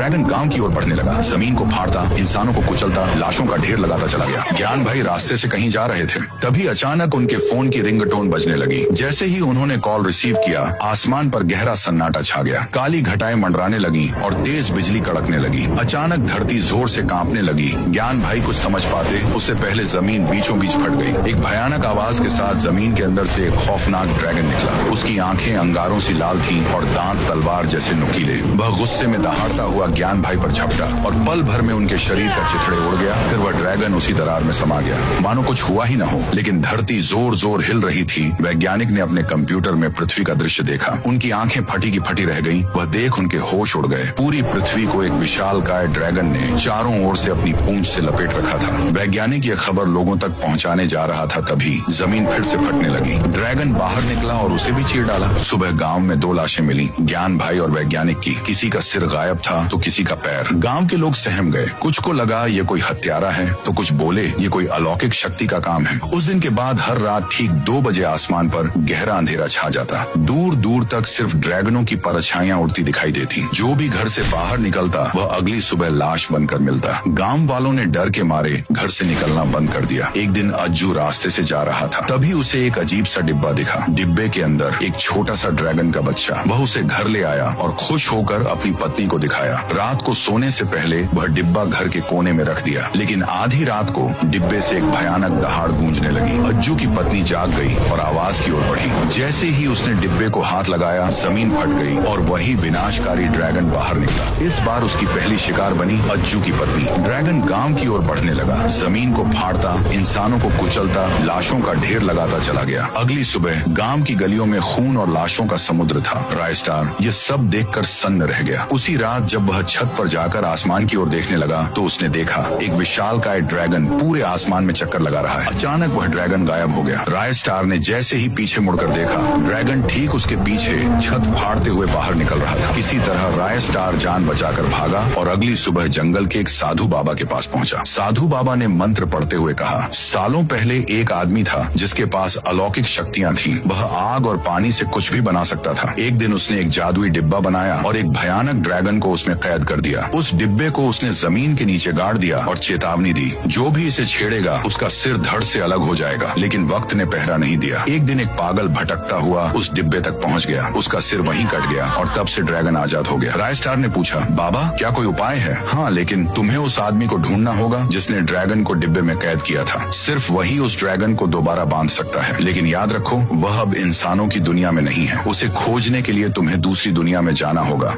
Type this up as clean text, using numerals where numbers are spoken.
Dragon गांव की ओर बढ़ने लगा। जमीन को फाड़ता, इंसानों को कुचलता, लाशों का ढेर लगाता चला गया। ज्ञान भाई रास्ते से कहीं जा रहे थे, तभी अचानक उनके फोन की रिंगटोन बजने लगी। जैसे ही उन्होंने कॉल रिसीव किया, आसमान पर गहरा सन्नाटा छा गया। काली घटाएं मंडराने लगी और तेज बिजली कड़कने लगी। अचानक धरती जोर से कांपने लगी। ज्ञान भाई कुछ समझ पाते उससे पहले जमीन बीचों बीच फट गई। एक भयानक आवाज के साथ जमीन के अंदर से एक खौफनाक ड्रैगन निकला। उसकी आंखें अंगारों सी लाल थीं और दांत तलवार जैसे नुकीले। वह गुस्से में दहाड़ता हुआ ज्ञान भाई पर झपटा और पल भर में उनके शरीर पर चिथड़े उड़ गया। फिर वह ड्रैगन उसी दरार में समा गया, मानो कुछ हुआ ही न हो। लेकिन धरती जोर जोर हिल रही थी। वैज्ञानिक ने अपने कंप्यूटर में पृथ्वी का दृश्य देखा। उनकी आंखें फटी की फटी रह गईं। वह देख उनके होश उड़ गए। पूरी पृथ्वी को एक विशालकाय ड्रैगन ने चारों ओर से अपनी पूंछ से लपेट रखा था। वैज्ञानिक यह खबर लोगों तक पहुंचाने जा रहा था, तभी जमीन फिर से फटने लगी। ड्रैगन बाहर निकला और उसे भी चीर डाला। सुबह गांव में 2 लाशें मिली, ज्ञान भाई और वैज्ञानिक की। किसी का सिर गायब था तो किसी का पैर। गांव के लोग सहम गए। कुछ को लगा ये कोई हत्यारा है, तो कुछ बोले ये कोई अलौकिक शक्ति का काम है। उस दिन के बाद हर रात ठीक 2 बजे आसमान पर गहरा अंधेरा छा जाता। दूर दूर तक सिर्फ ड्रैगनों की परछाइयां उड़ती दिखाई देती। जो भी घर से बाहर निकलता वह अगली सुबह लाश बनकर मिलता। गांव वालों ने डर के मारे घर से निकलना बंद कर दिया। एक दिन अज्जू रास्ते से जा रहा था, तभी उसे एक अजीब सा डिब्बा दिखा। डिब्बे के अंदर एक छोटा सा ड्रैगन का बच्चा। वह उसे घर ले आया और खुश होकर अपनी पत्नी को दिखाया। रात को सोने से पहले वह डिब्बा घर के कोने में रख दिया। लेकिन आधी रात को डिब्बे से एक भयानक दहाड़ गूंजने लगी। अज्जू की पत्नी जाग गई और आवाज की ओर बढ़ी। जैसे ही उसने डिब्बे को हाथ लगाया, जमीन फट गई और वही विनाशकारी ड्रैगन बाहर निकला। इस बार उसकी पहली शिकार बनी अज्जू की पत्नी। ड्रैगन गांव की ओर बढ़ने लगा। जमीन को फाड़ता, इंसानों को कुचलता, लाशों का ढेर लगाता चला गया। अगली सुबह गांव की गलियों में खून और लाशों का समुद्र था। रायस्टार ये सब देखकर सन्न रह गया। उसी रात जब वह छत पर जाकर आसमान की ओर देखने लगा तो उसने देखा एक विशालकाय ड्रैगन पूरे आसमान में चक्कर लगा रहा है। अचानक वह ड्रैगन गायब हो गया। रायस्टार ने जैसे ही पीछे मुड़कर देखा, ड्रैगन ठीक उसके पीछे छत फाड़ते हुए बाहर निकल रहा था। किसी तरह रायस्टार जान बचाकर भागा और अगली सुबह जंगल के एक साधु बाबा के पास पहुंचा। साधु बाबा ने मंत्र पढ़ते हुए कहा, सालों पहले एक आदमी था जिसके पास अलौकिक शक्तियां थीं। वह आग और पानी से कुछ भी बना सकता था। एक दिन उसने एक जादुई डिब्बा बनाया और एक भयानक ड्रैगन को उसमें कैद कर दिया। उस डिब्बे को उसने जमीन के नीचे गाड़ दिया और चेतावनी दी, जो भी इसे छेड़ेगा उसका सिर धड़ से अलग हो जाएगा। लेकिन वक्त ने पहरा नहीं दिया। एक दिन एक पागल भटकता हुआ उस डिब्बे तक पहुंच गया। उसका सिर वहीं कट गया और तब से ड्रैगन आजाद हो गया। रायस्टार ने पूछा, बाबा क्या कोई उपाय है? हाँ, लेकिन तुम्हें उस आदमी को ढूंढना होगा जिसने ड्रैगन को डिब्बे में कैद किया था। सिर्फ वही उस ड्रैगन को दोबारा बांध सकता है। लेकिन याद रखो, वह अब इंसानों की दुनिया में नहीं है। उसे खोजने के लिए तुम्हें दूसरी दुनिया में जाना होगा।